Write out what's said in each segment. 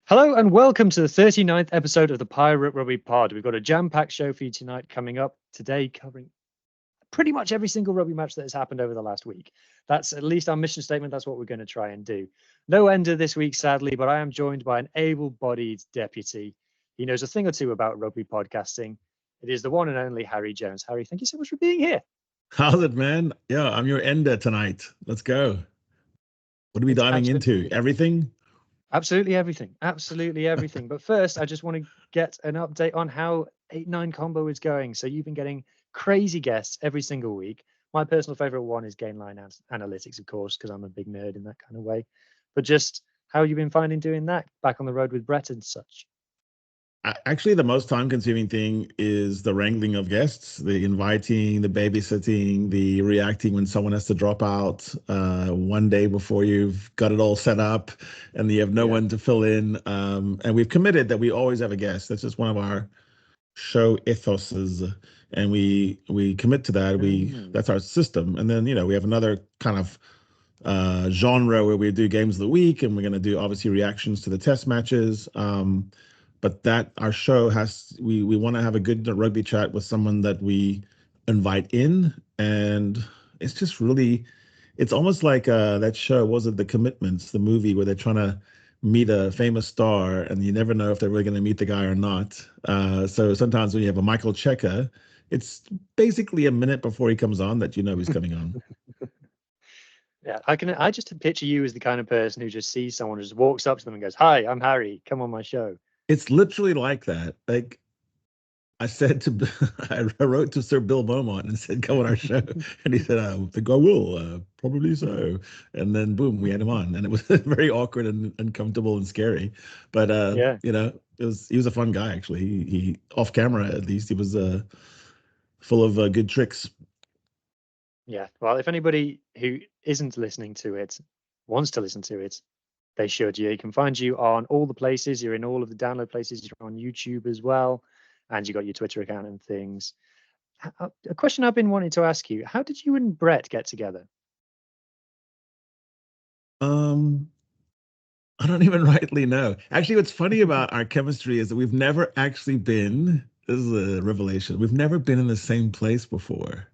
Hello and welcome to the 39th episode of the Pirate Rugby Pod. We've got a jam-packed show for you tonight coming up today, covering pretty much every single rugby match that has happened over the last week. That's at least our mission statement. That's what we're going to try and do. No Ender this week, sadly, but I am joined by an able-bodied deputy. He knows a thing or two about rugby podcasting. It is the one and only Harry Jones. Harry, thank you so much for being here. How's it, man? Yeah, I'm your ender tonight. Let's go. What are we diving into? Everything? Absolutely everything. Absolutely everything. But first, I just want to get an update on how 8-9 combo is going. So you've been getting crazy guests every single week. My personal favorite one is Gainline Analytics, of course, because I'm a big nerd in that kind of way. But just how have you been finding doing that back on the road with Brett and such? Actually, the most time-consuming thing is the wrangling of guests, the inviting, the babysitting, the reacting when someone has to drop out one day before you've got it all set up and you have no one to fill in. And we've committed that we always have a guest. That's just one of our show ethoses, and we commit to that. That's our system. And then, we have another kind of genre where we do games of the week, and we're going to do obviously reactions to the test matches. But that our show we want to have a good rugby chat with someone that we invite in. And it's just really, it's almost like that show, was it The Commitments, the movie where they're trying to meet a famous star and you never know if they're really going to meet the guy or not. So sometimes when you have a Michael Checker, it's basically a minute before he comes on that he's coming on. Yeah, I just picture you as the kind of person who just sees someone, just walks up to them and goes, "Hi, I'm Harry. Come on my show." It's literally like that. Like I said I wrote to Sir Bill Beaumont and said, "Come on our show," and he said, "I think I will, probably so." And then boom, we had him on, and it was very awkward and uncomfortable and scary. But he was a fun guy actually. He off camera at least he was full of good tricks. Yeah, well, if anybody who isn't listening to it wants to listen to it, they should. Yeah, you can find you on all the places. You're in all of the download places. You're on YouTube as well, and you got your Twitter account and things. A question I've been wanting to ask you: how did you and Brett get together? I don't even rightly know. Actually, what's funny about our chemistry is that we've never actually been. This is a revelation. We've never been in the same place before.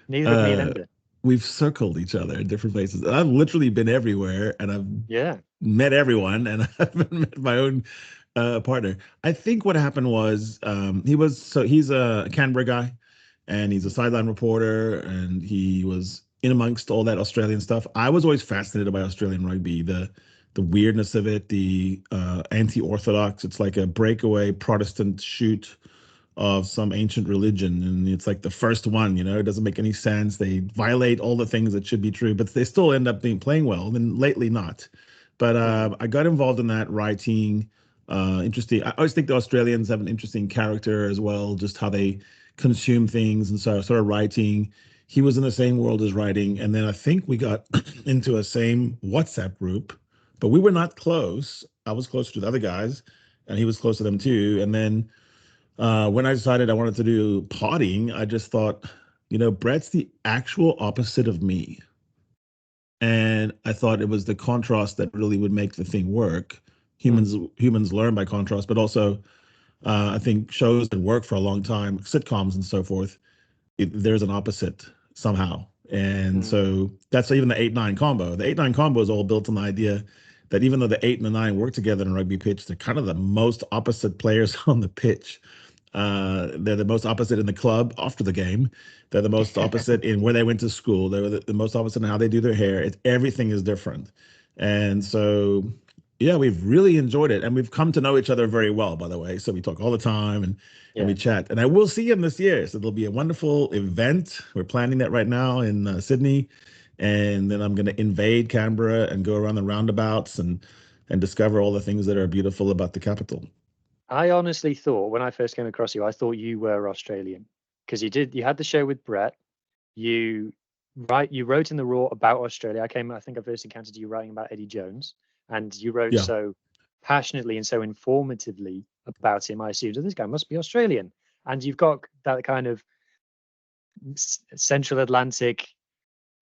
Neither have me and Ender. We've circled each other in different places. I've literally been everywhere, and I've met everyone, and I've met my own partner. I think what happened was he's a Canberra guy, and he's a sideline reporter, and he was in amongst all that Australian stuff. I was always fascinated by Australian rugby, the weirdness of it, the anti-orthodox. It's like a breakaway Protestant shoot of some ancient religion, and it's like the first one. It doesn't make any sense. They violate all the things that should be true, but they still end up playing well. And lately, not. But I got involved in that writing. Interesting. I always think the Australians have an interesting character as well, just how they consume things, and so I started writing. He was in the same world as writing, and then I think we got into a same WhatsApp group, but we were not close. I was closer to the other guys, and he was close to them too. And then when I decided I wanted to do potting, I just thought, Brett's the actual opposite of me. And I thought it was the contrast that really would make the thing work. Humans learn by contrast, but also I think shows that work for a long time, sitcoms and so forth, there's an opposite somehow. And so that's even the 8-9 combo. The 8-9 combo is all built on the idea that even though the 8 and the 9 work together in a rugby pitch, they're kind of the most opposite players on the pitch. They're the most opposite in the club after the game. They're the most opposite in where they went to school. They're the most opposite in how they do their hair. Everything is different. And so, yeah, we've really enjoyed it. And we've come to know each other very well, by the way. So we talk all the time and we chat. And I will see him this year. So it'll be a wonderful event. We're planning that right now in Sydney. And then I'm going to invade Canberra and go around the roundabouts and discover all the things that are beautiful about the capital. I honestly thought when I first came across you, I thought you were Australian because you had the show with Brett. You wrote in the Raw about Australia. I think I first encountered you writing about Eddie Jones, and you wrote so passionately and so informatively about him. I assumed that this guy must be Australian, and you've got that kind of Central Atlantic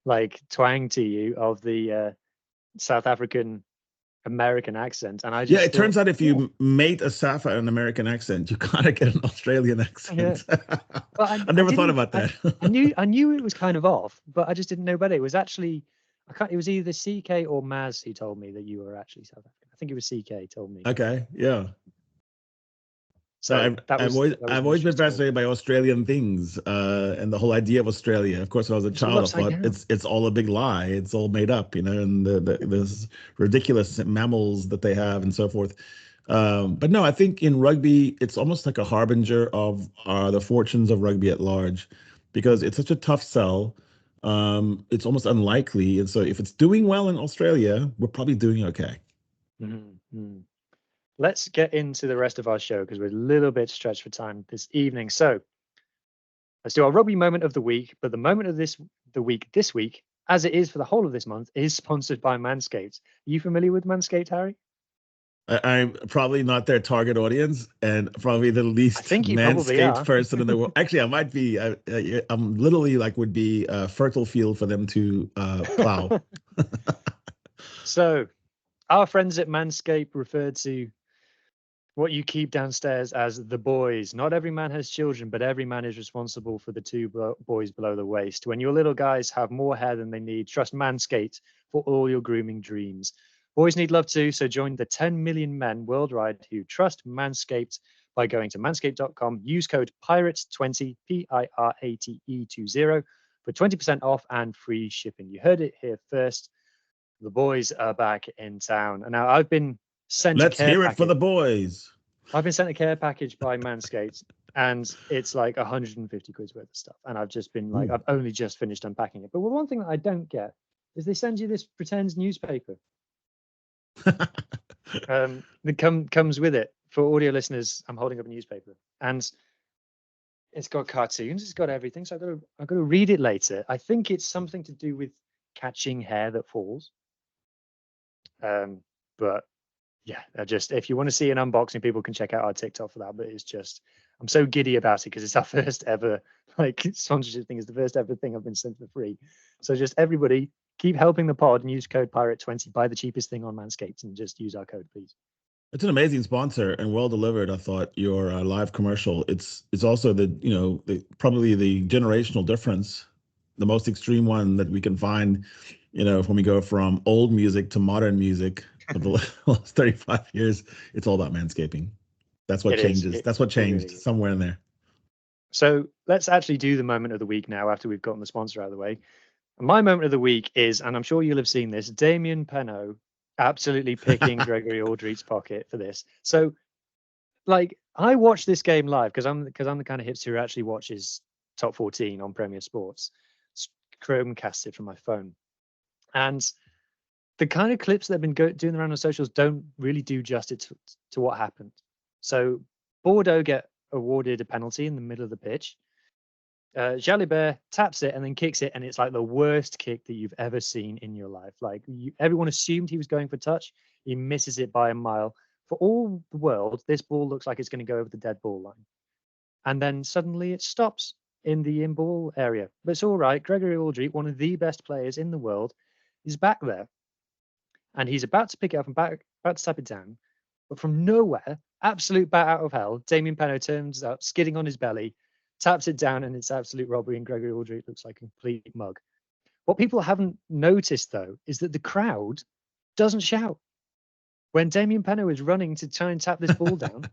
like twang to you of the South African American accent, and I just it turns out if you mate a Safa an American accent, you gotta get an Australian accent. Yeah. But I never thought about that. I knew it was kind of off, but I just didn't know better. It was actually it was either CK or Maz who told me that you were actually South African. I think it was CK told me. Okay, yeah. So I've always been fascinated by Australian things and the whole idea of Australia. Of course, when I was a child, I thought it's all a big lie. It's all made up, and the ridiculous mammals that they have and so forth. But no, I think in rugby, it's almost like a harbinger of the fortunes of rugby at large, because it's such a tough sell. It's almost unlikely. And so if it's doing well in Australia, we're probably doing okay. Mm-hmm. Let's get into the rest of our show because we're a little bit stretched for time this evening. So let's do our rugby moment of the week. But the moment of this week, as it is for the whole of this month, is sponsored by Manscaped. Are you familiar with Manscaped, Harry? I'm probably not their target audience, and probably the least Manscaped person in the world. Actually, I might be. I'm literally would be a fertile field for them to plow. So, our friends at Manscaped refer to what you keep downstairs as the boys. Not every man has children, but every man is responsible for the two boys below the waist. When your little guys have more hair than they need, trust Manscaped for all your grooming dreams. Boys need love too, so join the 10 million men worldwide who trust Manscaped by going to manscaped.com. Use code PIRATE20, PIRATE20, for 20% off and free shipping. You heard it here first. The boys are back in town. And now I've been sent Let's hear it for the boys. I've been sent a care package by Manscaped, and it's like 150 quid worth of stuff. And I've just been I've only just finished unpacking it. But one thing that I don't get is they send you this pretend newspaper. That comes with it. For audio listeners, I'm holding up a newspaper, and it's got cartoons, it's got everything. So I've got to read it later. I think it's something to do with catching hair that falls. But yeah, if you want to see an unboxing, people can check out our TikTok for that. But it's just, I'm so giddy about it because it's our first ever sponsorship thing. It's the first ever thing I've been sent for free. So just everybody keep helping the pod and use code PIRATE20. Buy the cheapest thing on Manscaped and just use our code, please. It's an amazing sponsor and well delivered. I thought your live commercial. It's also probably the generational difference, the most extreme one that we can find. When we go from old music to modern music of the last 35 years, it's all about manscaping. That's what changes. That's what changed really somewhere in there. So let's actually do the moment of the week now after we've gotten the sponsor out of the way. And my moment of the week is, and I'm sure you'll have seen this, Damien Penaud absolutely picking Gregory Aldreit's pocket for this. So, I watched this game live because I'm the kind of hipster who actually watches Top 14 on Premier Sports. Chromecasted from my phone. And the kind of clips that have been doing around on socials don't really do justice to what happened. So Bordeaux get awarded a penalty in the middle of the pitch. Jalibert taps it and then kicks it, and it's like the worst kick that you've ever seen in your life. Everyone assumed he was going for touch. He misses it by a mile. For all the world, this ball looks like it's going to go over the dead ball line. And then suddenly it stops in the in-ball area. But it's all right. Gregory Aldreit, one of the best players in the world, is back there. And he's about to pick it up and about to tap it down. But from nowhere, absolute bat out of hell, Damien Penaud turns up, skidding on his belly, taps it down, and it's absolute robbery, and Gregory Aldreit looks like a complete mug. What people haven't noticed, though, is that the crowd doesn't shout. When Damien Penaud is running to try and tap this ball down,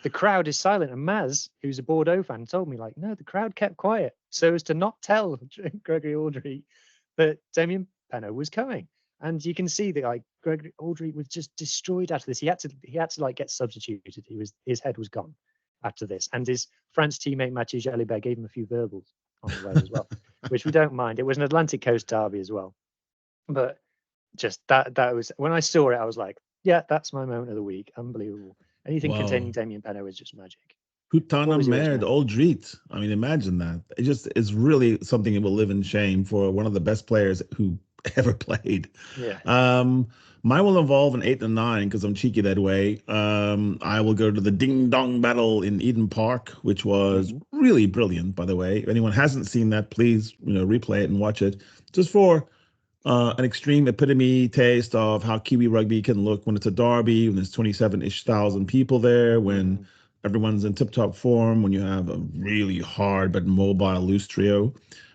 the crowd is silent. And Maz, who's a Bordeaux fan, told me, no, the crowd kept quiet so as to not tell Gregory Aldreit that Damien Penaud was coming. And you can see that Gregory Aldreit was just destroyed after this. He had to get substituted. His head was gone after this. And his France teammate Mathieu Jalibert gave him a few verbals on the way as well, which we don't mind. It was an Atlantic Coast derby as well. But just that was, when I saw it, I was like, yeah, that's my moment of the week. Unbelievable. Anything containing Damien Penaud is just magic. Putana merde, Aldreit. I mean, imagine that. It just is really something that will live in shame for one of the best players who ever played. Yeah. Mine will involve an 8 and 9 because I'm cheeky that way. I will go to the Ding Dong Battle in Eden Park, which was really brilliant, by the way. If anyone hasn't seen that, please replay it and watch it. Just for an extreme epitome taste of how Kiwi rugby can look when it's a derby, when there's 27-ish thousand people there, when everyone's in tip-top form, when you have a really hard but mobile loose trio.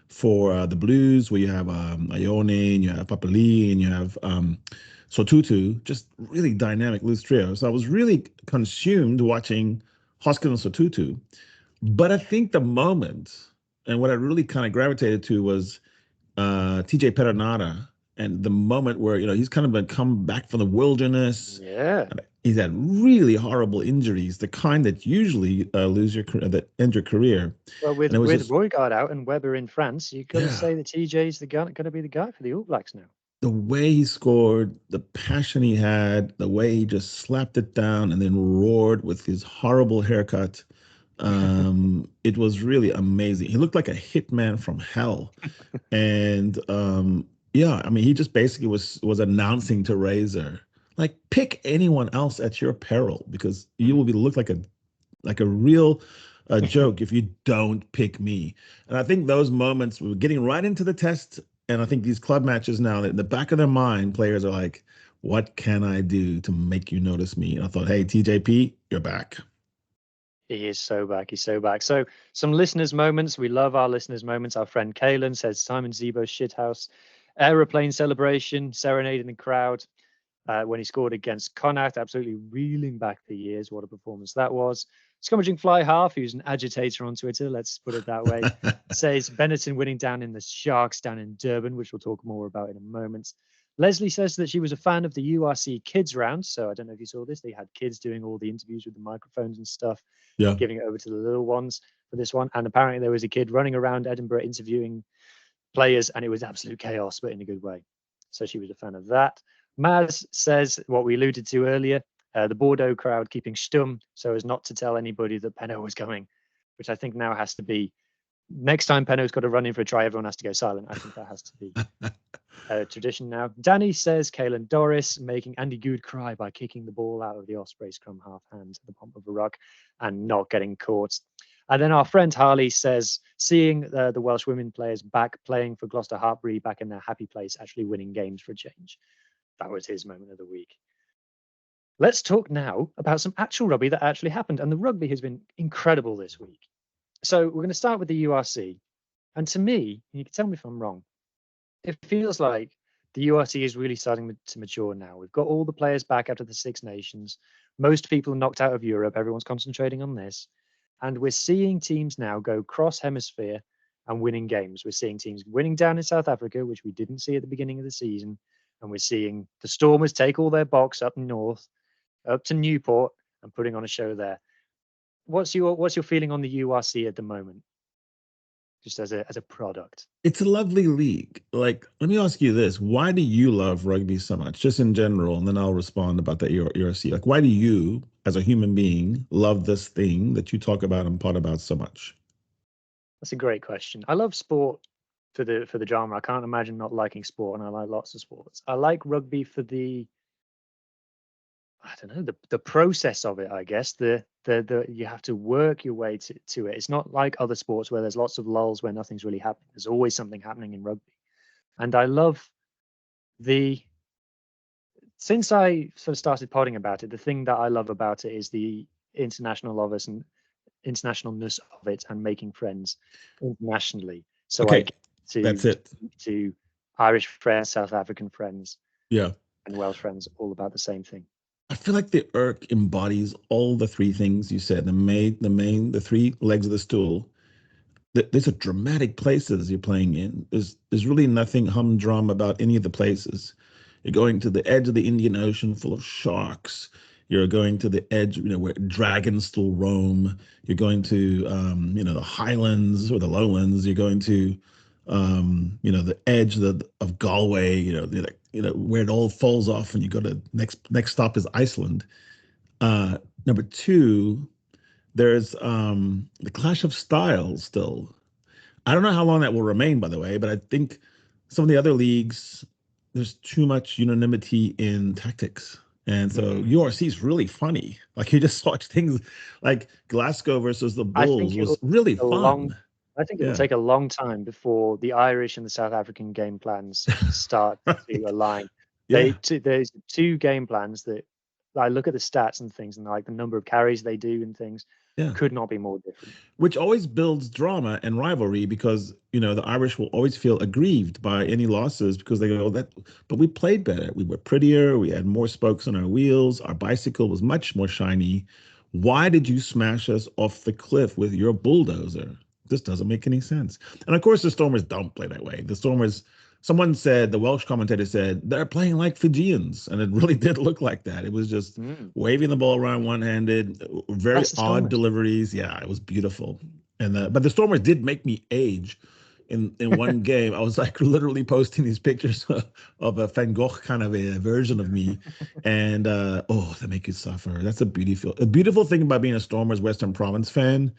For the Blues, where you have Ione, and you have Papali, and you have Sotutu, just really dynamic loose trio. So I was really consumed watching Hoskins and Sotutu. But I think the moment, and what I really kind of gravitated to was TJ Perenara, and the moment where he's kind of come back from the wilderness. Yeah, he's had really horrible injuries, the kind that usually that end your career. Well, with Roygaard out and Weber in France, you've got to say that TJ's going to be the guy for the All Blacks now. The way he scored, the passion he had, the way he just slapped it down and then roared with his horrible haircut. It was really amazing. He looked like a hitman from hell. And yeah, I mean, he just basically was announcing to Razor, like, pick anyone else at your peril, because you will look like a real joke if you don't pick me. And I think those moments, we were getting right into the test. And I think these club matches now, in the back of their mind, players are like, what can I do to make you notice me? And I thought, hey, TJP, you're back. He is so back. He's so back. So some listeners' moments. We love our listeners' moments. Our friend Kalen says Simon Zebo's shithouse aeroplane celebration, serenading the crowd when he scored against Connacht, absolutely reeling back the years. What a performance that was. Scrummaging Fly Half, who's an agitator on Twitter, let's put it that way, says Benetton winning down in the Sharks down in Durban, which we'll talk more about in a moment. Leslie says that she was a fan of the URC Kids Round. So I don't know if you saw this. They had kids doing all the interviews with the microphones and stuff, giving it over to the little ones for this one. And apparently there was a kid running around Edinburgh interviewing players, and it was absolute chaos, but in a good way. So she was a fan of that. Maz says what we alluded to earlier, the Bordeaux crowd keeping stum so as not to tell anybody that Penno was coming, which I think now has to be, next time Penno's got to run in for a try, everyone has to go silent. I think that has to be a tradition now. Danny says Caelan Doris making Andy Good cry by kicking the ball out of the Osprey scrum half hand at the bottom of a ruck and not getting caught. And then our friend Harley says seeing the Welsh women players back playing for Gloucester Hartpury, back in their happy place, actually winning games for a change. That was his moment of the week. Let's talk now about some actual rugby that actually happened. And the rugby has been incredible this week. So we're going to start with the URC. And to me, you can tell me if I'm wrong, it feels like the URC is really starting to mature now. We've got all the players back after the Six Nations. Most people are knocked out of Europe. Everyone's concentrating on this. And we're seeing teams now go cross-hemisphere and winning games. We're seeing teams winning down in South Africa, which we didn't see at the beginning of the season. And we're seeing the Stormers take all their box up north, up to Newport, and putting on a show there. What's your feeling on the URC at the moment, just as a product? It's a lovely league. Like, let me ask you this: why do you love rugby so much, just in general? And then I'll respond about the URC. Like, why do you, as a human being, love this thing that you talk about and pot about so much? That's a great question. I love sport for the drama. I can't imagine not liking sport, and I like lots of sports. I like rugby for the, I don't know, the process of it, I guess. The you have to work your way to it. It's not like other sports where there's lots of lulls where nothing's really happening. There's always something happening in rugby. And I love since I sort of started podding about it, the thing that I love about it is the internationalness of it and making friends internationally. So okay. I get That's it. to Irish friends, South African friends, and Welsh friends, all about the same thing. I feel like the ERC embodies all the three things you said. The three legs of the stool. These are dramatic places you're playing in. There's really nothing humdrum about any of the places. You're going to the edge of the Indian Ocean full of sharks. You're going to the edge, where dragons still roam. You're going to, the highlands or the lowlands. You're going to, the edge of Galway. Where it all falls off, and you go to next stop is Iceland. Number two, there's the clash of styles still. I don't know how long that will remain, by the way, but I think some of the other leagues, there's too much unanimity in tactics. And so URC is really funny. Like, you just watch things like Glasgow versus the Bulls was really fun. I think it will take a long time before the Irish and the South African game plans start to align. There's 2 game plans that I look at the stats and things, and like the number of carries they do and things could not be more different. Which always builds drama and rivalry because, the Irish will always feel aggrieved by any losses because they go, but we played better. We were prettier. We had more spokes on our wheels. Our bicycle was much more shiny. Why did you smash us off the cliff with your bulldozer? This doesn't make any sense. And of course, the Stormers don't play that way. The Stormers, someone said, the Welsh commentator said, they're playing like Fijians. And it really did look like that. It was just waving the ball around one-handed, very odd deliveries. Yeah, it was beautiful. And but the Stormers did make me age in one game. I was like literally posting these pictures of a Van Gogh kind of a version of me. And they make you suffer. That's a beautiful thing about being a Stormers Western Province fan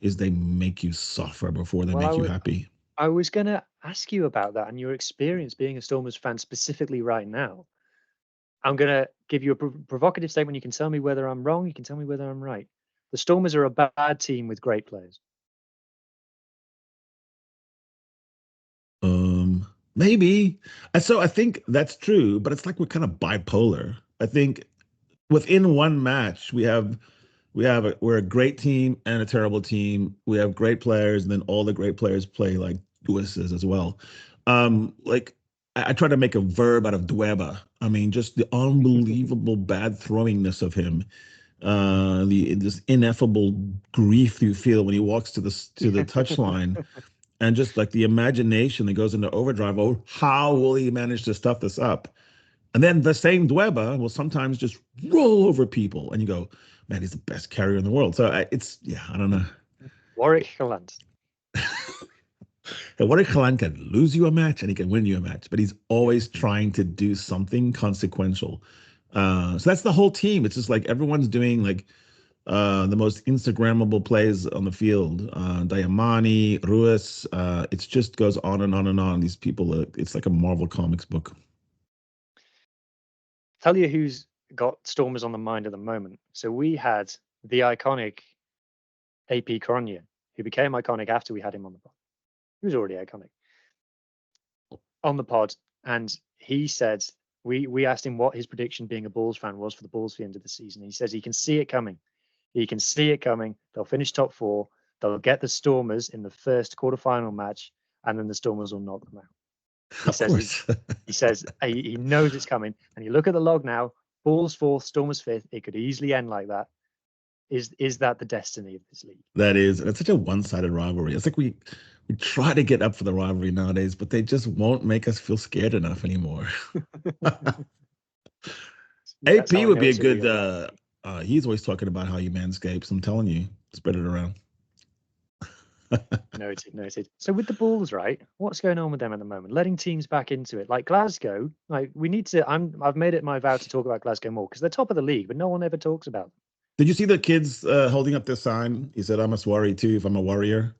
is they make you suffer before they make you happy. I was going to ask you about that and your experience being a Stormers fan specifically right now. I'm going to give you a provocative statement. You can tell me whether I'm wrong. You can tell me whether I'm right. The Stormers are a bad team with great players. Maybe. And so I think that's true, but it's like we're kind of bipolar. I think within one match, we're a great team and a terrible team. We have great players, and then all the great players play like Lewis's as well. Like I try to make a verb out of Dweba. I mean, just the unbelievable bad throwingness of him. This ineffable grief you feel when he walks to the touchline. And just like the imagination that goes into overdrive, how will he manage to stuff this up? And then the same Dweba will sometimes just roll over people. And you go, man, he's the best carrier in the world. So I don't know. Warwick Gallant. Warwick Gallant can lose you a match and he can win you a match, but he's always trying to do something consequential. So that's the whole team. It's just like everyone's doing like the most Instagrammable plays on the field. Diamani, Ruiz, it just goes on and on and on. These people, it's like a Marvel Comics book. Tell you who's got Stormers on the mind at the moment. So we had the iconic AP Cronje, who became iconic after we had him on the pod. He was already iconic on the pod. And he said, we asked him what his prediction being a Bulls fan was for the Bulls for the end of the season. He says he can see it coming. He can see it coming. They'll finish top 4. They'll get the Stormers in the first quarterfinal match, and then the Stormers will knock them out. He says he knows it's coming. And you look at the log now, Bulls 4th, Stormers 5th. It could easily end like that. Is that the destiny of this league? That is. It's such a one-sided rivalry. It's like we try to get up for the rivalry nowadays, but they just won't make us feel scared enough anymore. AP would be a good... he's always talking about how he manscapes. I'm telling you, spread it around. Noted. So with the Bulls, right? What's going on with them at the moment? Letting teams back into it, like Glasgow. Like we need to. I've made it my vow to talk about Glasgow more because they're top of the league, but no one ever talks about them. Did you see the kids holding up this sign? He said, "I must worry too if I'm a warrior."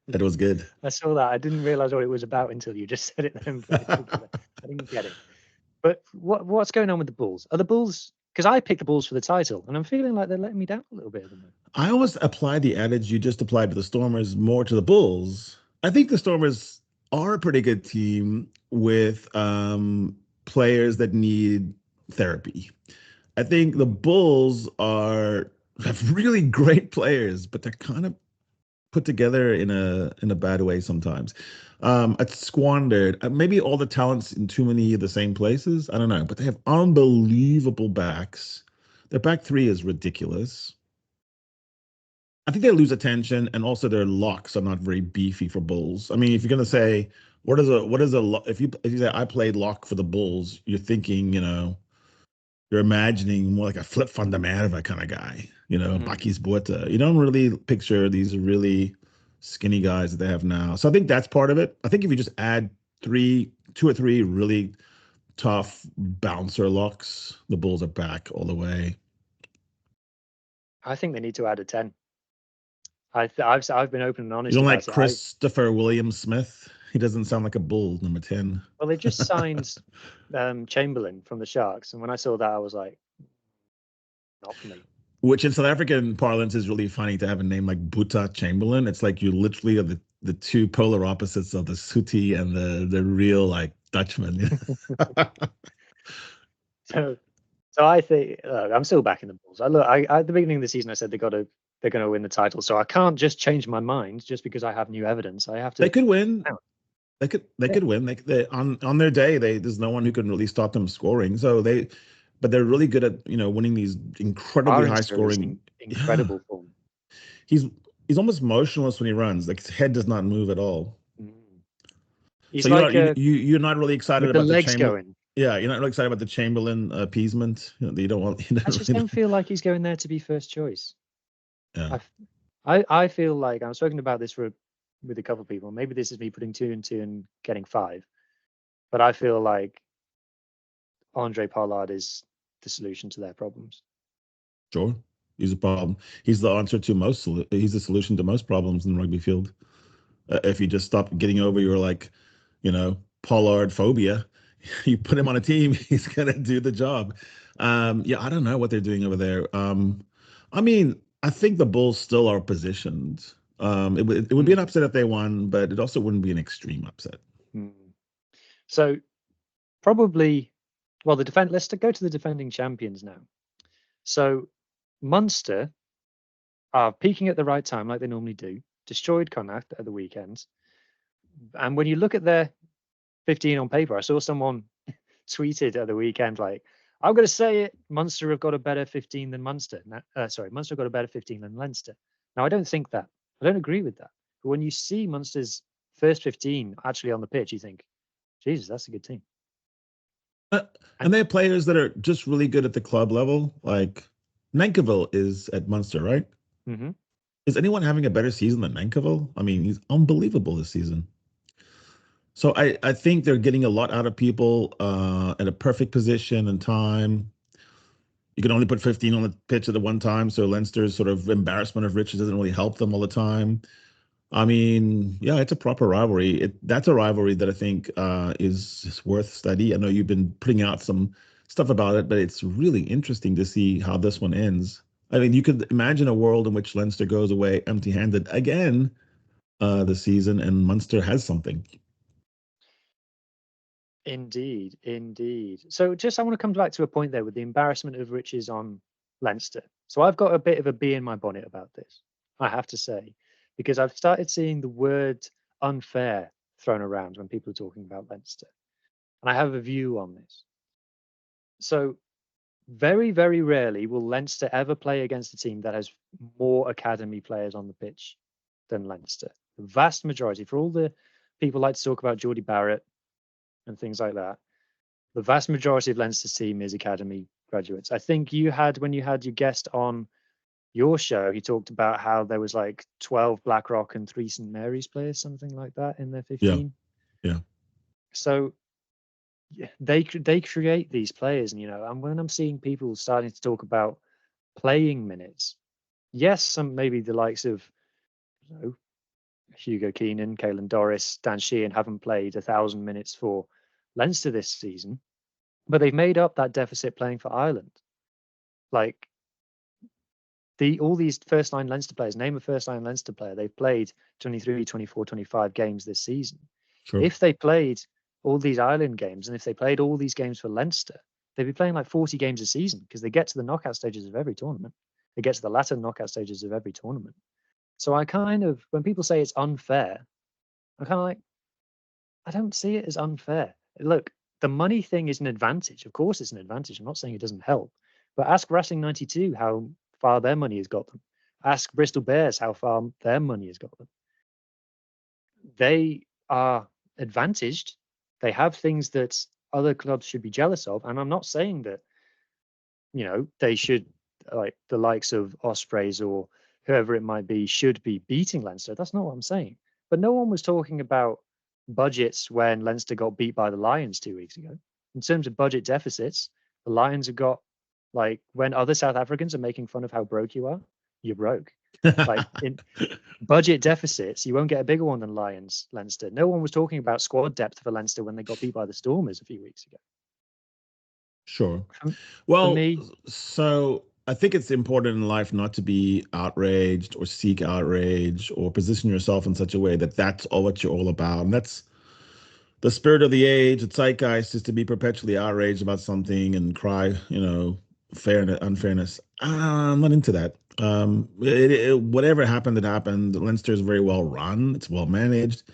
That was good. I saw that. I didn't realize what it was about until you just said it. Then I didn't get it. But what's going on with the Bulls? Are the Bulls? Because I picked the Bulls for the title, and I'm feeling like they're letting me down a little bit at the moment. I always apply the adage you just applied to the Stormers more to the Bulls. I think the Stormers are a pretty good team with players that need therapy. I think the Bulls have really great players, but they're kind of put together in a bad way sometimes. It's squandered. Maybe all the talent's in too many of the same places. I don't know, but they have unbelievable backs. Their back 3 is ridiculous. I think they lose attention, and also their locks are not very beefy for Bulls. I mean, if you're gonna say if you say I played lock for the Bulls, you're thinking, you're imagining more like a Flip van der Merwe kind of guy, Bakkies Botha. You don't really picture these really skinny guys that they have now. So I think that's part of it. I think if you just add 2 or 3 really tough bouncer locks, the Bulls are back all the way. I think they need to add a 10. I've been open and honest. You don't like Christopher Williams-Smith? He doesn't sound like a Bull, number 10. Well, they just signed Chamberlain from the Sharks, and when I saw that, I was like, not for me. Which in South African parlance is really funny to have a name like Boeta Chamberlain. It's like you literally are the two polar opposites of the Sooty and the real like Dutchman. So I think I'm still backing the Bulls. I at the beginning of the season I said they're going to win the title. So I can't just change my mind just because I have new evidence. I have to. They could win. They could win. They on their day. There's no one who can really stop them scoring. So but they're really good at winning these incredibly high scoring, incredible form. He's almost motionless when he runs. Like his head does not move at all. He's so like you're not really excited about the legs going. Yeah, you're not really excited about the Chamberlain appeasement. You don't want. I just don't feel like he's going there to be first choice. Yeah. I feel like I'm talking about this with a couple of people. Maybe this is me putting 2 and 2 and getting 5, but I feel like Andre Pollard is the solution to their problems. Sure, he's a problem. He's the answer to most. He's the solution to most problems in the rugby field. If you just stop getting over your Pollard phobia, you put him on a team, he's gonna do the job. Yeah, I don't know what they're doing over there. I mean, I think the Bulls still are positioned. It would be an upset if they won, but it also wouldn't be an extreme upset. So probably, well, let's go to the defending champions now. So Munster are peaking at the right time, like they normally do. Destroyed Connacht at the weekend, and when you look at their 15 on paper, I saw someone tweeted at the weekend like, I'm going to say it, Munster have got a better 15 than Munster. Munster have got a better 15 than Leinster. Now, I don't think that. I don't agree with that. But when you see Munster's first 15 actually on the pitch, you think, Jesus, that's a good team. And they have players that are just really good at the club level. Like Nankivell is at Munster, right? Mm-hmm. Is anyone having a better season than Nankivell? I mean, he's unbelievable this season. So I think they're getting a lot out of people at a perfect position and time. You can only put 15 on the pitch at the one time, so Leinster's sort of embarrassment of riches doesn't really help them all the time. I mean, yeah, it's a proper rivalry. That's a rivalry that I think is worth study. I know you've been putting out some stuff about it, but it's really interesting to see how this one ends. I mean, you could imagine a world in which Leinster goes away empty-handed again this season, and Munster has something. Indeed. So I want to come back to a point there with the embarrassment of riches on Leinster. So I've got a bit of a bee in my bonnet about this, I have to say, because I've started seeing the word unfair thrown around when people are talking about Leinster. And I have a view on this. So very, very rarely will Leinster ever play against a team that has more academy players on the pitch than Leinster. The vast majority, for all the people like to talk about Geordie Barrett and things like that, the vast majority of Leinster's team is academy graduates. I think when you had your guest on your show, he talked about how there was like 12 Blackrock and 3 St Mary's players, something like that, in their 15. Yeah. So they create these players, and when I'm seeing people starting to talk about playing minutes, yes, some maybe the likes of Hugo Keenan, Caelan Doris, Dan Sheehan haven't played 1,000 minutes for Leinster this season, but they've made up that deficit playing for Ireland. Like all these first line Leinster players, name a first line Leinster player, they've played 23, 24, 25 games this season. Sure. If they played all these Ireland games, and if they played all these games for Leinster, they'd be playing like 40 games a season, because they get to the knockout stages of every tournament. They get to the latter knockout stages of every tournament. So when people say it's unfair, I'm kind of like, I don't see it as unfair. Look, the money thing is an advantage. Of course it's an advantage. I'm not saying it doesn't help. But ask Wrestling 92 how far their money has got them. Ask Bristol Bears how far their money has got them. They are advantaged. They have things that other clubs should be jealous of. And I'm not saying that, they should, like the likes of Ospreys or whoever it might be, should be beating Leinster. That's not what I'm saying. But no one was talking about budgets when Leinster got beat by the Lions 2 weeks ago. In terms of budget deficits, the Lions have got, like, when other South Africans are making fun of how broke you are, you're broke. Like, in budget deficits, you won't get a bigger one than Lions, Leinster. No one was talking about squad depth for Leinster when they got beat by the Stormers a few weeks ago. Sure. Well, so I think it's important in life not to be outraged or seek outrage or position yourself in such a way that that's all what you're all about. And that's the spirit of the age. The zeitgeist is to be perpetually outraged about something and cry, fairness, unfairness. I'm not into that. Whatever happened, it happened. Leinster is very well run. It's well managed.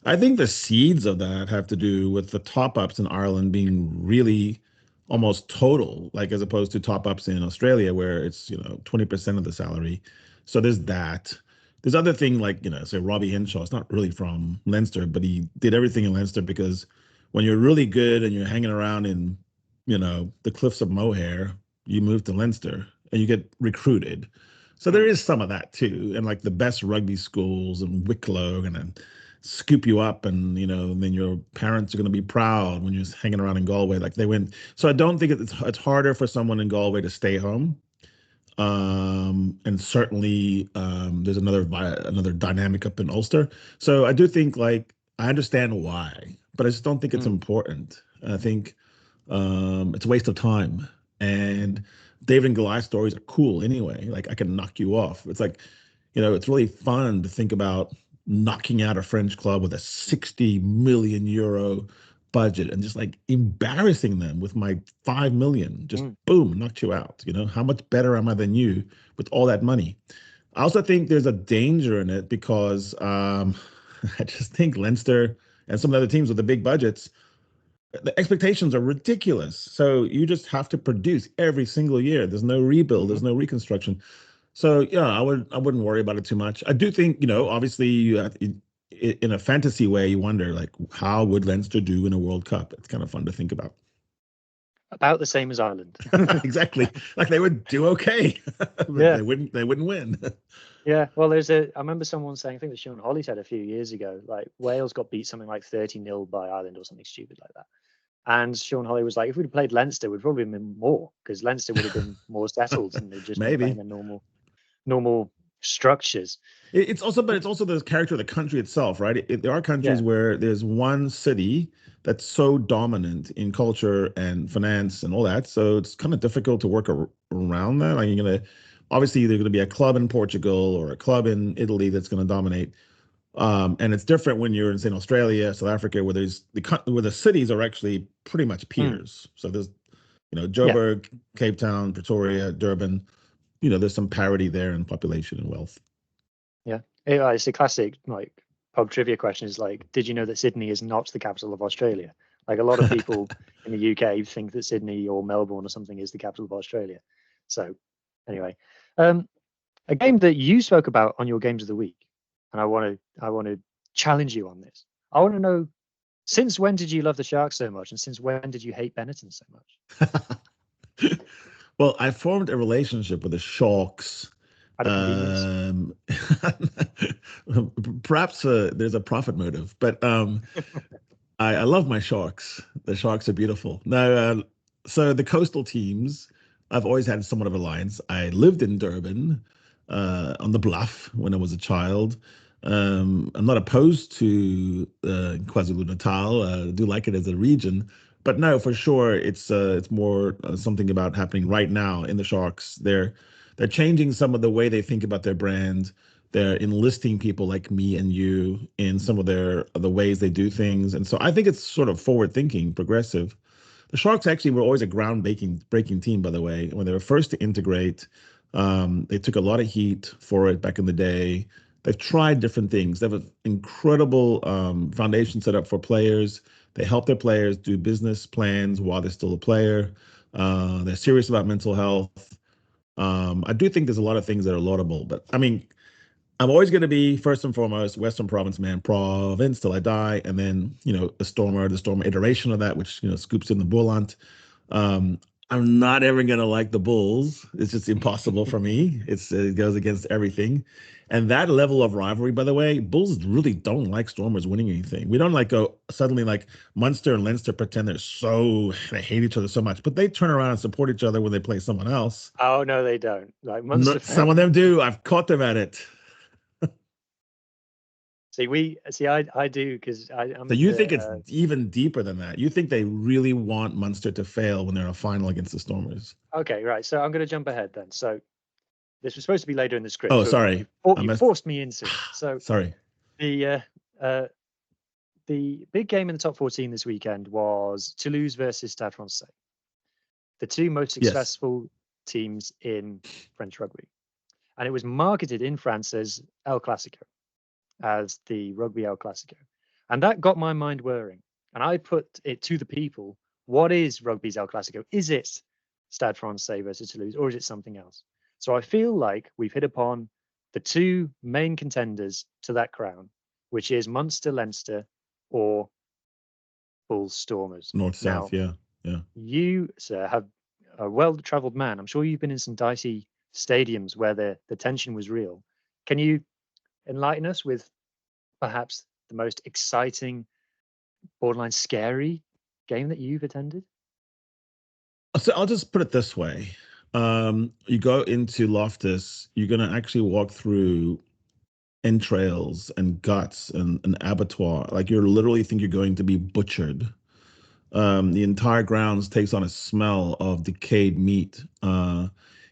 I think the seeds of that have to do with the top ups in Ireland being really almost total, like as opposed to top ups in Australia where it's 20% of the salary. So there's that. There's other thing like say Robbie Henshaw. It's not really from Leinster, but he did everything in Leinster because when you're really good and you're hanging around in the cliffs of Moher, you move to Leinster and you get recruited. So there is some of that too, and like the best rugby schools and Wicklow and scoop you up, and then your parents are going to be proud when you're hanging around in Galway like they win. So I don't think it's harder for someone in Galway to stay home, and certainly there's another dynamic up in Ulster. So I do think like I understand why, but I just don't think it's important. I think it's a waste of time. And David and Goliath stories are cool anyway. Like I can knock you off. It's like, it's really fun to think about knocking out a French club with a 60 million euro budget and just like embarrassing them with my 5 million. Just boom, knocked you out. How much better am I than you with all that money? I also think there's a danger in it because I just think Leinster and some of the other teams with the big budgets, the expectations are ridiculous. So you just have to produce every single year. There's no rebuild, there's no reconstruction. So yeah, I wouldn't worry about it too much. I do think, obviously in a fantasy way, you wonder like how would Leinster do in a World Cup? It's kind of fun to think about. About the same as Ireland. Exactly. Like they would do okay. Yeah. They wouldn't win. Yeah, well, I remember someone saying, I think that Sean Holly said a few years ago, like Wales got beat something like 30-0 by Ireland or something stupid like that. And Sean Holly was like, if we'd have played Leinster, we'd probably been more because Leinster would have been more settled and they'd just been playing the normal structures. It's also the character of the country itself, right? There are countries where there's one city that's so dominant in culture and finance and all that. So it's kind of difficult to work around that. Like obviously there's going to be a club in Portugal or a club in Italy that's going to dominate. And it's different when you're in, say, Australia, South Africa, where where the cities are actually pretty much peers. So there's, Joburg, Cape Town, Pretoria, Durban. There's some parity there in population and wealth. Yeah, it's a classic like pub trivia question. Is like, did you know that Sydney is not the capital of Australia? Like a lot of people in the UK think that Sydney or Melbourne or something is the capital of Australia. So anyway, a game that you spoke about on your Games of the Week, and I want to challenge you on this. I want to know, since when did you love the Sharks so much, and since when did you hate Benetton so much? Well, I formed a relationship with the Sharks. Perhaps there's a profit motive, but I love my Sharks. The Sharks are beautiful. Now, so the coastal teams, I've always had somewhat of an alliance. I lived in Durban on the Bluff when I was a child. I'm not opposed to KwaZulu-Natal. I do like it as a region. But no, for sure, it's more something about happening right now in the Sharks. They're changing some of the way they think about their brand. They're enlisting people like me and you in some of the ways they do things. And so I think it's sort of forward thinking, progressive. The Sharks actually were always a breaking team, by the way. When they were first to integrate, they took a lot of heat for it back in the day. They've tried different things. They have an incredible foundation set up for players. They help their players do business plans while they're still a player. They're serious about mental health. I do think there's a lot of things that are laudable, but I mean, I'm always going to be first and foremost Western Province man, Province till I die, and then the Stormer iteration of that, which scoops in the Bullant. I'm not ever going to like the Bulls. It's just impossible for me. It goes against everything. And that level of rivalry, by the way, Bulls really don't like Stormers winning anything. We don't go suddenly like Munster and Leinster pretend they hate each other so much, but they turn around and support each other when they play someone else. Oh, no, they don't. Like Munster some of them do. I've caught them at it. I do, because I'm. So you think it's even deeper than that? You think they really want Munster to fail when they're in a final against the Stormers? Okay, right. So I'm going to jump ahead then. So this was supposed to be later in the script. Oh, but sorry. you forced me into it. So sorry. The big game in the top 14 this weekend was Toulouse versus Stade Francais, the two most successful teams in French rugby. And it was marketed in France as El Classico, as the Rugby El Classico. And that got my mind whirring. And I put it to the people, what is Rugby's El Classico? Is it Stade Francais versus Toulouse, or is it something else? So I feel like we've hit upon the two main contenders to that crown, which is Munster Leinster or Bulls Stormers. North-South, yeah. You, sir, have a well-traveled man. I'm sure you've been in some dicey stadiums where the tension was real. Can you enlighten us with perhaps the most exciting, borderline scary game that you've attended? So I'll just put it this way. You go into Loftus, you're going to actually walk through entrails and guts and an abattoir. Like, you literally think you're going to be butchered. The entire grounds takes on a smell of decayed meat.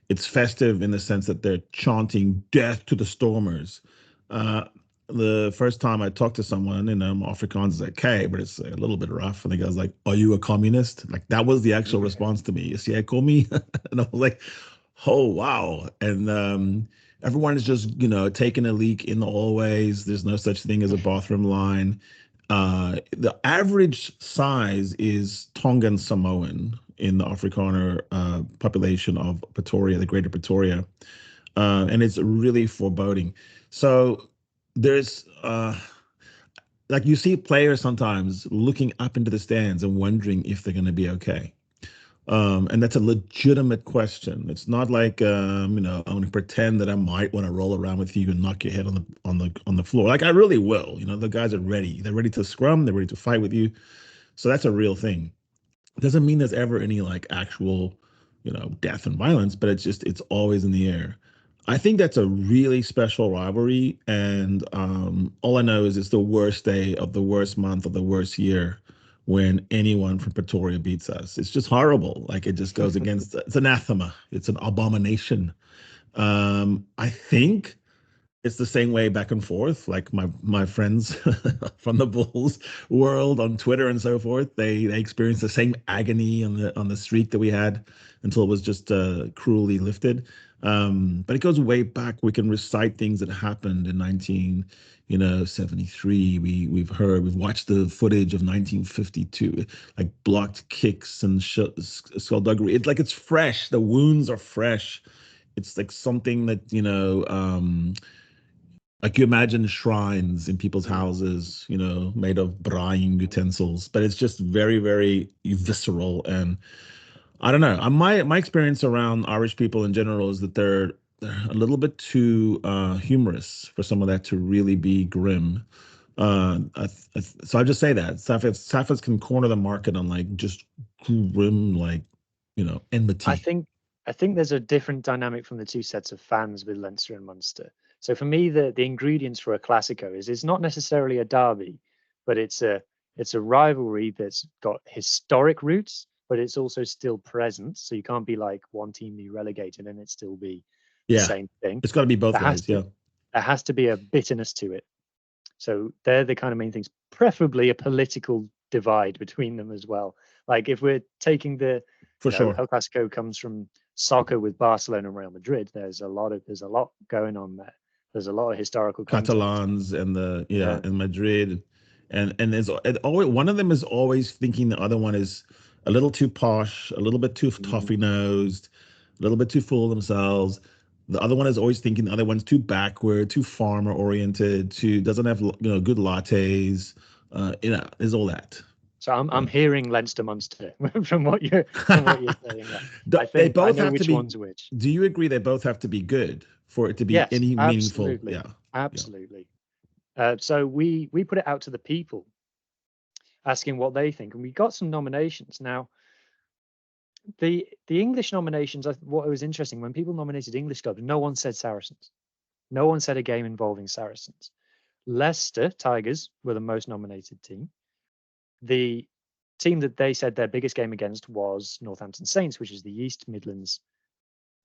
It's festive in the sense that they're chanting death to the Stormers. The first time I talked to someone in Afrikaans is like, okay, but it's a little bit rough. And the guy's like, are you a communist? Like, that was the actual response to me. You see, I call me. And I was like, oh, wow. And everyone is just, taking a leak in the hallways. There's no such thing as a bathroom line. The average size is Tongan Samoan in the Afrikaner population of Pretoria, the greater Pretoria. And it's really foreboding. So there's like, you see players sometimes looking up into the stands and wondering if they're going to be okay. And that's a legitimate question. It's not like I'm going to pretend that I might want to roll around with you and knock your head on the floor. Like, I really will. The guys are ready. They're ready to scrum. They're ready to fight with you. So that's a real thing. It doesn't mean there's ever any like actual, death and violence, but it's always in the air. I think that's a really special rivalry, and all I know is it's the worst day of the worst month of the worst year when anyone from Pretoria beats us. It's just horrible. Like, it just goes against, it's anathema. It's an abomination. I think it's the same way back and forth. Like, my friends from the Bulls world on Twitter and so forth, they experienced the same agony on the streak that we had until it was just cruelly lifted. But it goes way back. We can recite things that happened in 1973. We've watched the footage of 1952, like blocked kicks and skullduggery. It's like, it's fresh. The wounds are fresh. It's like something that, like, you imagine shrines in people's houses, made of braaiing utensils, but it's just very, very visceral. And I don't know. My experience around Irish people in general is that they're a little bit too humorous for some of that to really be grim. So I just say that Safas can corner the market on like just grim, like, enmity. I think there's a different dynamic from the two sets of fans with Leinster and Munster. So for me, the ingredients for a Classico is it's not necessarily a derby, but it's a rivalry that's got historic roots, but it's also still present. So you can't be like one team be relegated and it still be the same thing. It's got to be both ways. There has to be a bitterness to it. So they're the kind of main things, preferably a political divide between them as well. Like, if we're taking sure, El Clasico comes from soccer with Barcelona and Real Madrid. There's a lot going on there. There's a lot of historical Catalans and and Madrid, and there's always one of them is always thinking the other one is a little too posh, a little bit too toffee nosed, a little bit too full of themselves. The other one is always thinking the other one's too backward, too farmer oriented, doesn't have good lattes. There's all that. So I'm hearing Leinster Munster from what you're saying. They both I know have which to be. one's which. Do you agree they both have to be good for it to be any meaningful? Absolutely. Yeah, absolutely. So we put it out to the people, asking what they think, and we got some nominations. Now, the English nominations, what was interesting, when people nominated English clubs, no one said Saracens. No one said a game involving Saracens. Leicester Tigers were the most nominated team. The team that they said their biggest game against was Northampton Saints, which is the East Midlands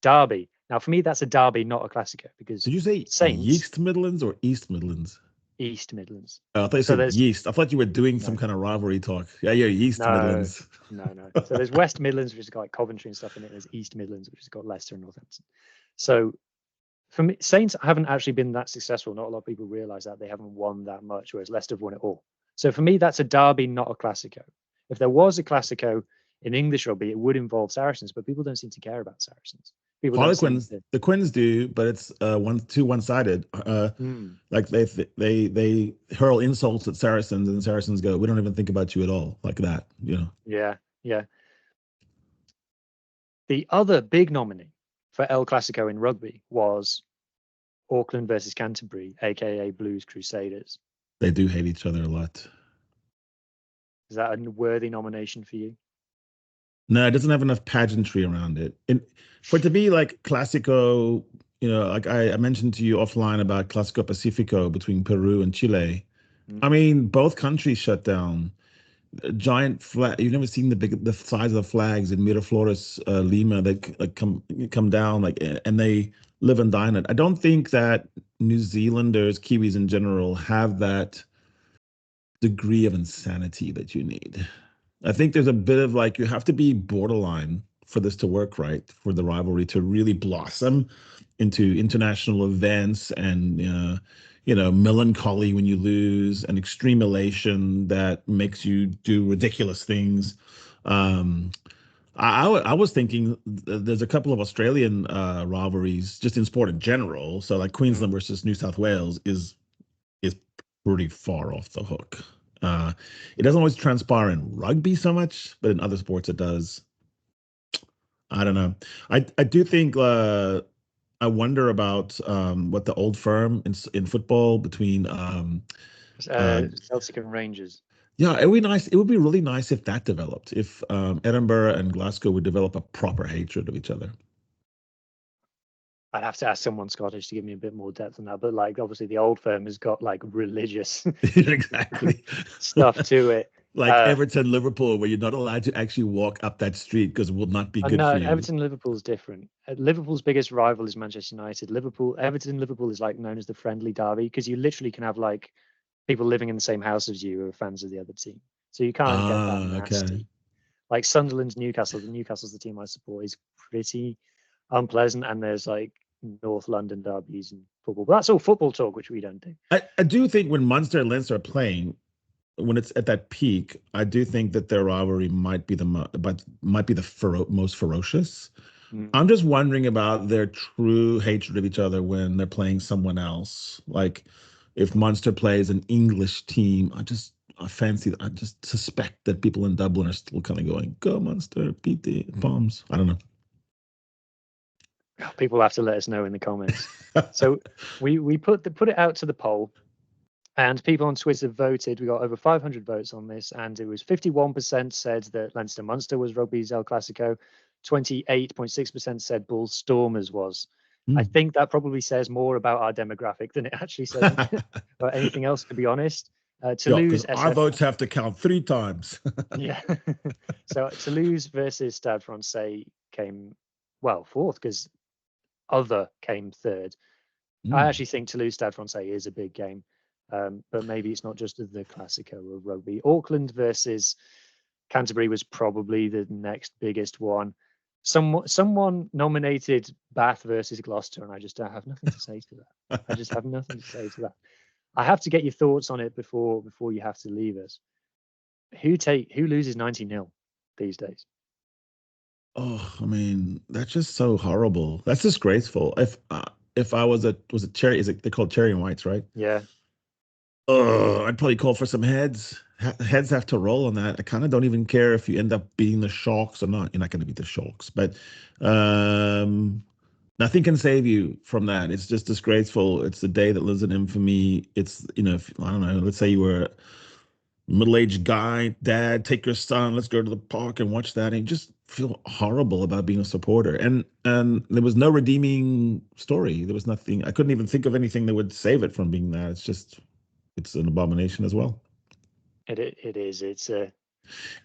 derby. Now, for me, that's a derby, not a Classico, because did you say Saints, East Midlands or East Midlands? East Midlands. Oh, I thought you said yeast. I thought you were doing some kind of rivalry talk. Yeah, East Midlands. No. So there's West Midlands, which has got like Coventry and stuff in it. There's East Midlands, which has got Leicester and Northampton. So for me, Saints haven't actually been that successful. Not a lot of people realise that. They haven't won that much, whereas Leicester have won it all. So for me, that's a derby, not a Classico. If there was a Classico in English rugby, it would involve Saracens, but people don't seem to care about Saracens. Harlequins, the Quins do, but it's one-sided. Like they hurl insults at Saracens, and Saracens go, "We don't even think about you at all," like that, you know. Yeah. The other big nominee for El Clasico in rugby was Auckland versus Canterbury, aka Blues Crusaders. They do hate each other a lot. Is that a worthy nomination for you? No, it doesn't have enough pageantry around it. And for it to be like Classico, you know, like I mentioned to you offline about Classico Pacifico between Peru and Chile. I mean, both countries shut down. Giant flag. You've never seen the size of the flags in Miraflores, Lima. That like come down like, and they live and die in it. I don't think that New Zealanders, Kiwis in general, have that degree of insanity that you need. I think there's a bit of like, you have to be borderline for this to work right, for the rivalry to really blossom into international events and, you know, melancholy when you lose, and extreme elation that makes you do ridiculous things. I was thinking there's a couple of Australian rivalries just in sport in general. So like Queensland versus New South Wales is pretty far off the hook. It doesn't always transpire in rugby so much, but in other sports it does. I don't know. I do think I wonder about what the old firm in football between Celtic and Rangers. Yeah, it would be nice. It would be really nice if that developed. If Edinburgh and Glasgow would develop a proper hatred of each other. I'd have to ask someone Scottish to give me a bit more depth on that. But like, obviously, the old firm has got like religious exactly stuff to it. Like Everton, Liverpool, where you're not allowed to actually walk up that street because it will not be good for you. Everton, Liverpool's different. Liverpool's biggest rival is Manchester United. Everton, Liverpool is like known as the friendly derby because you literally can have like people living in the same house as you who are fans of the other team. So you can't get that nasty. Okay. Like Sunderland's Newcastle, Newcastle's the team I support, is pretty unpleasant, and there's like North London derbies and football. But that's all football talk, which we don't do. I do think when Munster and Leinster are playing, when it's at that peak, I do think that their rivalry might be the most ferocious. I'm just wondering about their true hatred of each other when they're playing someone else. Like if Munster plays an English team, I just suspect that people in Dublin are still kind of going, "Go Munster, beat the Palms." I don't know. People have to let us know in the comments. So we put it out to the poll, and people on Twitter voted. We got over 500 votes on this, and it was 51% said that Leinster Munster was rugby's El Clasico, 28.6% said Bulls Stormers was. I think that probably says more about our demographic than it actually says about anything else, to be honest. Toulouse, our votes have to count 3 times. Yeah. So Toulouse versus Stade Francais came, fourth, because other came third. I actually think Toulouse Stade Francais is a big game, but maybe it's not just the Classico of rugby. Auckland versus Canterbury was probably the next biggest one. Someone nominated Bath versus Gloucester, and I just don't have nothing to say to that. I just have nothing to say to that. I have to get your thoughts on it before you have to leave us. Who loses 90-0 these days? Oh, I mean, that's just so horrible. That's disgraceful. If I was Cherry, they're called Cherry and Whites, right? Yeah. I'd probably call for some heads. Heads have to roll on that. I kind of don't even care if you end up beating the Sharks or not. You're not going to beat the Sharks, but nothing can save you from that. It's just disgraceful. It's the day that lives in infamy. It's, I don't know, let's say you were a middle-aged guy, dad, take your son, let's go to the park and watch that, and you just feel horrible about being a supporter. And there was no redeeming story. There was nothing. I couldn't even think of anything that would save it from being that. It's just it's an abomination as well. It is. It's and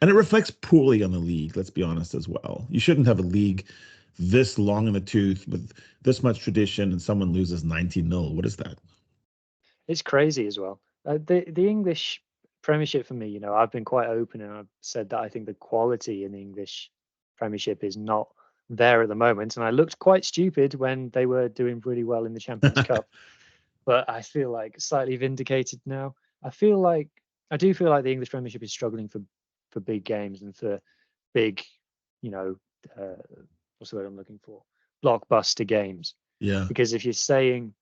it reflects poorly on the league. Let's be honest as well. You shouldn't have a league this long in the tooth with this much tradition, and someone loses 19-0. What is that? It's crazy as well. The English Premiership for me, you know, I've been quite open and I've said that I think the quality in the English Premiership is not there at the moment. And I looked quite stupid when they were doing really well in the Champions Cup. But I feel like slightly vindicated now. I do feel like the English Premiership is struggling for big games and for big, you know, what's the word I'm looking for? Blockbuster games. Yeah. Because if you're saying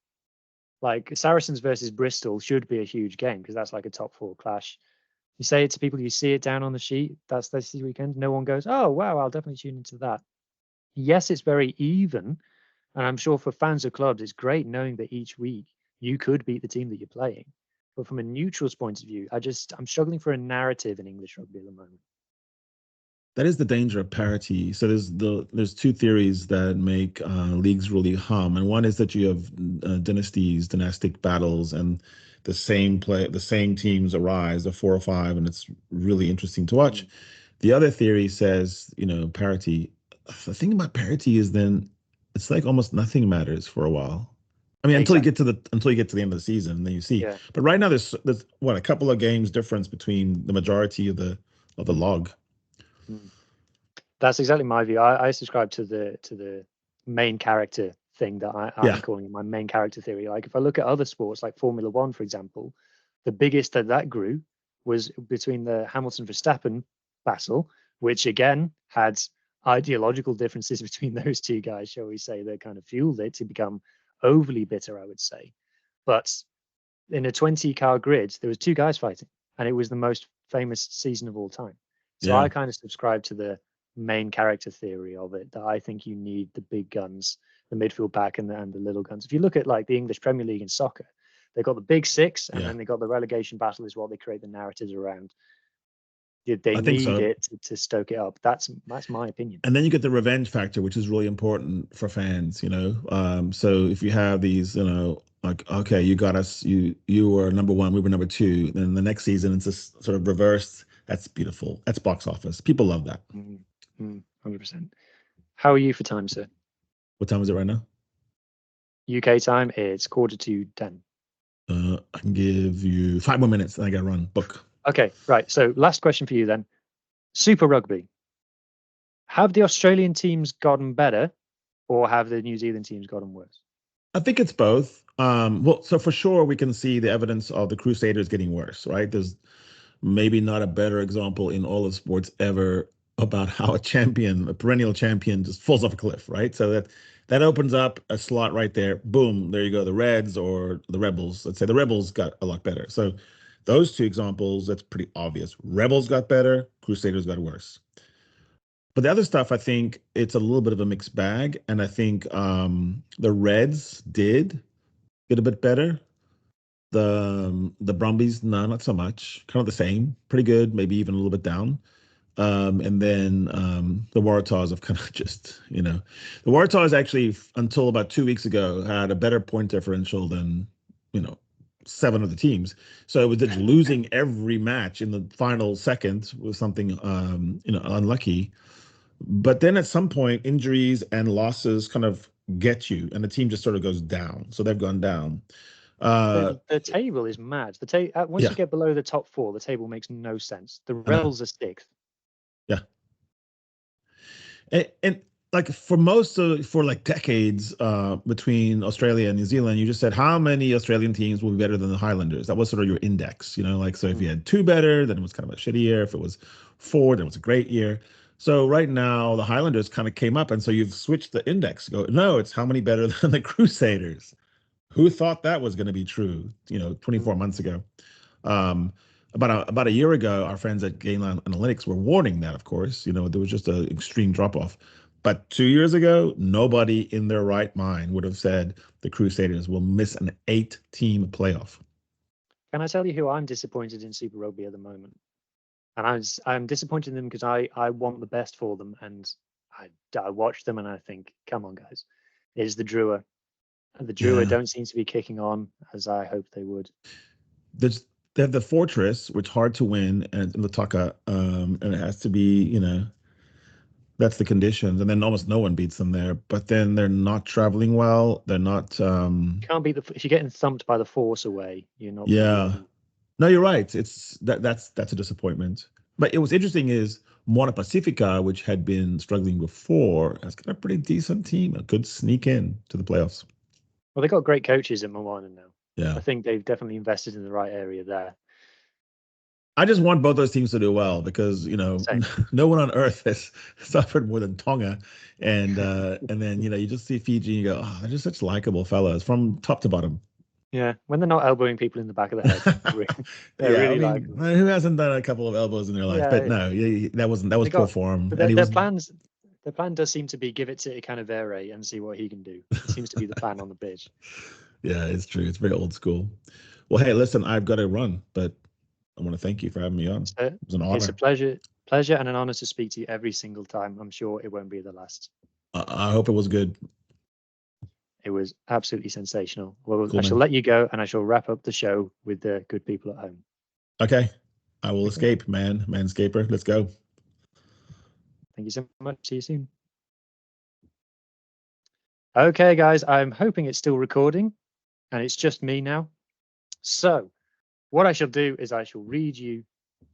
like Saracens versus Bristol should be a huge game because that's like a top four clash. You say it to people, you see it down on the sheet. That's this weekend. No one goes, oh wow, I'll definitely tune into that. Yes, it's very even, and I'm sure for fans of clubs, it's great knowing that each week you could beat the team that you're playing. But from a neutral's point of view, I'm struggling for a narrative in English rugby at the moment. That is the danger of parity. So there's two theories that make leagues really hum, and one is that you have dynastic battles, and the same teams arise, the 4 or 5, and it's really interesting to watch. The other theory says, you know, parity. The thing about parity is then it's like almost nothing matters for a while. I mean, until you get to the end of the season, and then you see. Yeah. But right now, there's what, a couple of games difference between the majority of the log. That's exactly my view. I subscribe to the main character thing that I'm calling my main character theory. Like if I look at other sports like Formula One, for example, the biggest that grew was between the Hamilton-Verstappen battle, which again had ideological differences between those two guys, shall we say, that kind of fueled it to become overly bitter, I would say. But in a 20-car grid, there was two guys fighting, and it was the most famous season of all time. So I kind of subscribe to the main character theory of it, that I think you need the big guns, the midfield pack, and the little guns. If you look at like the English Premier League in soccer, they've got the big six, and then they got the relegation battle is what they create the narratives around. They need it to stoke it up. That's my opinion. And then you get the revenge factor, which is really important for fans, you know. So if you have these, you know, like, okay, you got us, you were number 1, we were number 2, then the next season it's just sort of reversed. That's beautiful. That's box office. People love that. 100%. How are you for time, sir? What time is it right now? UK time, it's 9:45. I can give you 5 more minutes, and I got to run. Book. Okay, right. So last question for you then. Super Rugby. Have the Australian teams gotten better, or have the New Zealand teams gotten worse? I think it's both. Well, so for sure we can see the evidence of the Crusaders getting worse, right? There's maybe not a better example in all of sports ever about how a perennial champion, just falls off a cliff, right? So that opens up a slot right there. Boom, there you go. The Reds or the Rebels. Let's say the Rebels got a lot better. So those two examples, that's pretty obvious. Rebels got better, Crusaders got worse. But the other stuff, I think it's a little bit of a mixed bag. And I think the Reds did get a bit better. The Brumbies, no, not so much. Kind of the same. Pretty good, maybe even a little bit down. And then the Waratahs have kind of just, you know, the Waratahs actually, until about 2 weeks ago, had a better point differential than, you know, 7 of the teams. So it was just losing every match in the final seconds was something, you know, unlucky. But then at some point, injuries and losses kind of get you, and the team just sort of goes down. So they've gone down. The table is mad. Once you get below the top 4, the table makes no sense. The Rebels are 6th. Yeah. And like for like decades between Australia and New Zealand, you just said how many Australian teams will be better than the Highlanders. That was sort of your index, you know, like, so if you had 2 better, then it was kind of a shitty year. If it was 4, then it was a great year. So right now the Highlanders kind of came up, and so you've switched the index. No, it's how many better than the Crusaders. Who thought that was going to be true, you know, 24 months ago? About a year ago, our friends at Gainline Analytics were warning that, of course, you know, there was just an extreme drop-off. But 2 years ago, nobody in their right mind would have said the Crusaders will miss an 8-team playoff. Can I tell you who I'm disappointed in Super Rugby at the moment? And I'm disappointed in them because I want the best for them, and I watch them and I think, come on, guys, is the Drua. And the Drua don't seem to be kicking on as I hoped they would. they have the Fortress, which is hard to win, and Lataka, and it has to be, that's the conditions, and then almost no one beats them there. But then they're not traveling well. They're not. Can't beat if you're getting thumped by the Force away. You're not. Yeah. No, you're right. That's a disappointment. But it was interesting is Moana Pacifica, which had been struggling before, has got a pretty decent team. A good sneak in to the playoffs. Well, they've got great coaches at Moana now. Yeah. I think they've definitely invested in the right area there. I just want both those teams to do well because no one on earth has suffered more than Tonga, and then you just see Fiji and you go, oh, they're just such likable fellas from top to bottom. Yeah, when they're not elbowing people in the back of the head, they're really likable. Who hasn't done a couple of elbows in their life? But no, that was poor form. Their plan does seem to be give it to Ikanavere and see what he can do. It seems to be the plan on the pitch. Yeah, it's true. It's very old school. Well, hey, listen, I've got to run, but I want to thank you for having me on. It was an honor. It's a pleasure and an honor to speak to you every single time. I'm sure it won't be the last. I hope it was good. It was absolutely sensational. Well, cool, I shall let you go, and I shall wrap up the show with the good people at home. Okay. I will escape, manscaper. Let's go. Thank you so much. See you soon. Okay, guys, I'm hoping it's still recording, and it's just me now. So what I shall do is I shall read you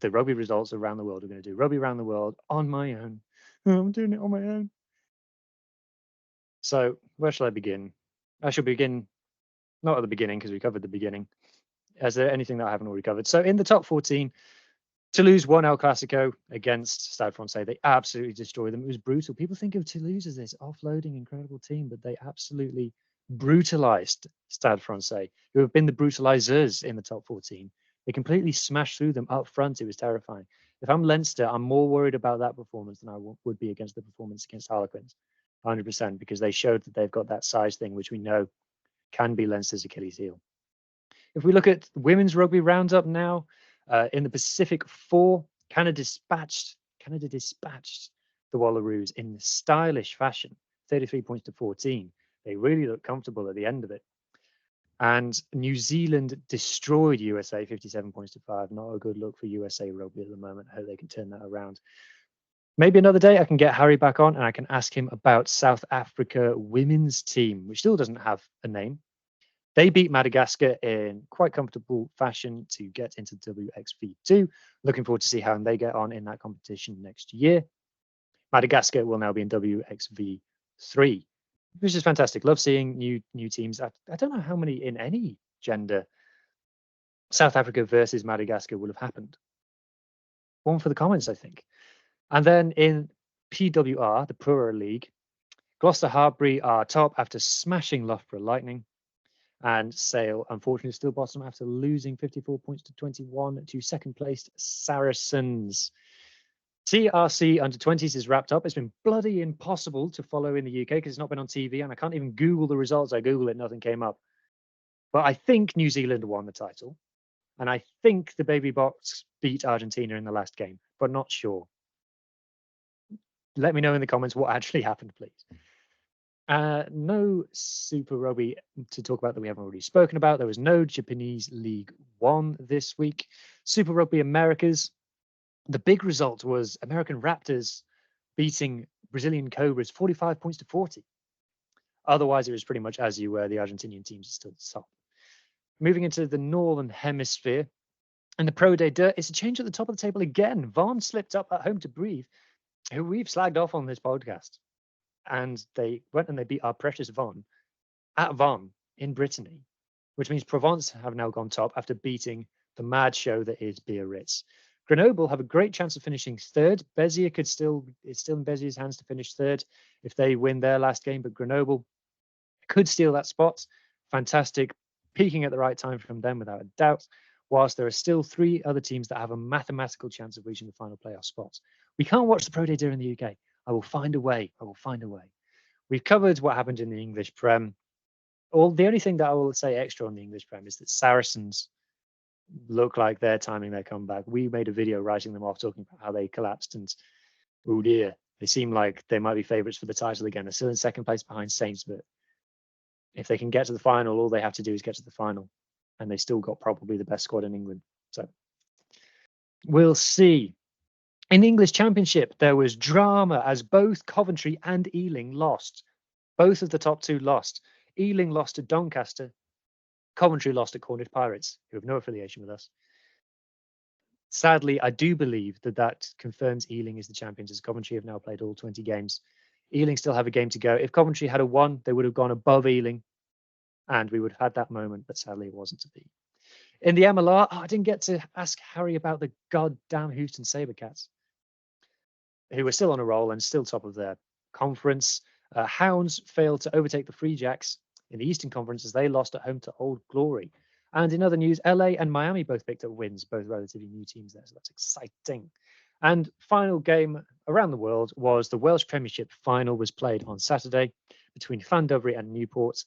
the rugby results around the world. We're going to do rugby around the world on my own. I'm doing it on my own. So where shall I begin? I shall begin not at the beginning because we covered the beginning. Is there anything that I haven't already covered? So in the top 14, Toulouse won El Classico against Stade Francais. They absolutely destroyed them. It was brutal. People think of Toulouse as this offloading, incredible team, but they absolutely brutalized Stade Francais, who have been the brutalizers in the top 14. They completely smashed through them up front. It was terrifying. If I'm Leinster, I'm more worried about that performance than I would be against the performance against Harlequins, 100%, because they showed that they've got that size thing, which we know can be Leinster's Achilles heel. If we look at women's rugby roundup now, in the Pacific 4, Canada dispatched the Wallaroos in stylish fashion, 33 points to 14. They really looked comfortable at the end of it. And New Zealand destroyed USA, 57 points to 5. Not a good look for USA rugby at the moment. I hope they can turn that around. Maybe another day I can get Harry back on and I can ask him about South Africa women's team, which still doesn't have a name. They beat Madagascar in quite comfortable fashion to get into WXV2. Looking forward to see how they get on in that competition next year. Madagascar will now be in WXV3, which is fantastic. Love seeing new teams. I don't know how many in any gender South Africa versus Madagascar will have happened. One for the comments, I think. And then in PWR, the Poorer League, Gloucester Hartpury are top after smashing Loughborough Lightning. And Sale, unfortunately, still bottom after losing 54 points to 21 to second placed Saracens. TRC under 20s is wrapped up. It's been bloody impossible to follow in the UK because it's not been on TV, and I can't even Google the results. I Google it, nothing came up. But I think New Zealand won the title, and I think the Baby Box beat Argentina in the last game, but not sure. Let me know in the comments what actually happened, please. No Super Rugby to talk about that we haven't already spoken about. There was no Japanese League One this week. Super Rugby Americas. The big result was American Raptors beating Brazilian Cobras 45 points to 40. Otherwise, it was pretty much as you were. The Argentinian teams are still at the top. Moving into the Northern Hemisphere. And the Pro Day Dirt, it's a change at the top of the table again. Vaughan slipped up at home to Breathe, who we've slagged off on this podcast. And they went and they beat our precious Vaughan at Vaughan in Brittany, which means Provence have now gone top after beating the mad show that is Biarritz. Grenoble have a great chance of finishing third. Bezier it's still in Bezier's hands to finish third if they win their last game, but Grenoble could steal that spot. Fantastic, peaking at the right time from them without a doubt, whilst there are still 3 other teams that have a mathematical chance of reaching the final playoff spots. We can't watch the Pro Day Dirt in the UK. I will find a way. We've covered what happened in the English Prem. The only thing that I will say extra on the English Prem is that Saracens look like they're timing their comeback. We made a video writing them off, talking about how they collapsed, and oh dear, they seem like they might be favourites for the title again. They're still in second place behind Saints, but if they can get to the final, all they have to do is get to the final. and they still got probably the best squad in England. So we'll see. In the English Championship, there was drama as both Coventry and Ealing lost. Both of the top two lost. Ealing lost to Doncaster. Coventry lost to Cornish Pirates, who have no affiliation with us. Sadly, I do believe that confirms Ealing is the champions, as Coventry have now played all 20 games. Ealing still have a game to go. If Coventry had won, they would have gone above Ealing, and we would have had that moment, but sadly it wasn't to be. In the MLR, I didn't get to ask Harry about the goddamn Houston Sabercats, who were still on a roll and still top of their conference. Hounds failed to overtake the Free Jacks in the Eastern Conference as they lost at home to Old Glory. And in other news, LA and Miami both picked up wins, both relatively new teams there, so that's exciting. And final game around the world was the Welsh Premiership final was played on Saturday between Llandovery and Newport.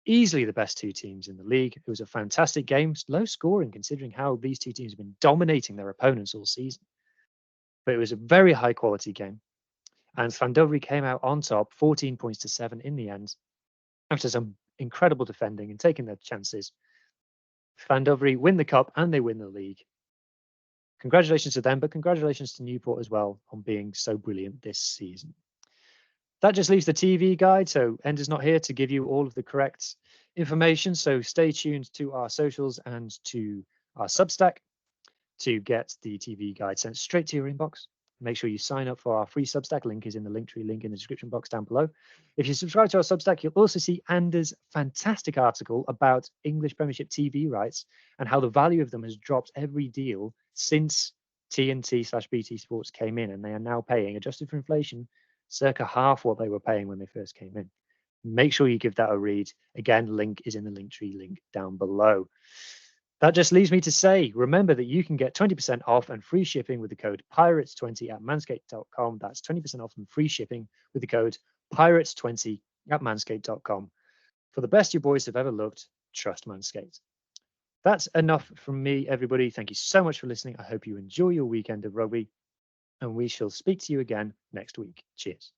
Easily the best two teams in the league. It was a fantastic game, low scoring considering how these two teams have been dominating their opponents all season. But it was a very high quality game. And Llandovery came out on top, 14 points to 7 in the end, after some incredible defending and taking their chances. Llandovery win the cup and they win the league. Congratulations to them, but congratulations to Newport as well on being so brilliant this season. That just leaves the TV guide. So Ender's not here to give you all of the correct information. So stay tuned to our socials and to our Substack to get the TV guide sent straight to your inbox. Make sure you sign up for our free Substack. Link is in the Linktree link in the description box down below. If you subscribe to our Substack, you'll also see Anders' fantastic article about English Premiership TV rights and how the value of them has dropped every deal since TNT/BT Sports came in, and they are now paying, adjusted for inflation, circa half what they were paying when they first came in. Make sure you give that a read. Again, link is in the Linktree link down below. That just leaves me to say, remember that you can get 20% off and free shipping with the code PIRATES20 at manscaped.com. That's 20% off and free shipping with the code PIRATES20 at manscaped.com. For the best your boys have ever looked, trust Manscaped. That's enough from me, everybody. Thank you so much for listening. I hope you enjoy your weekend of rugby, and we shall speak to you again next week. Cheers.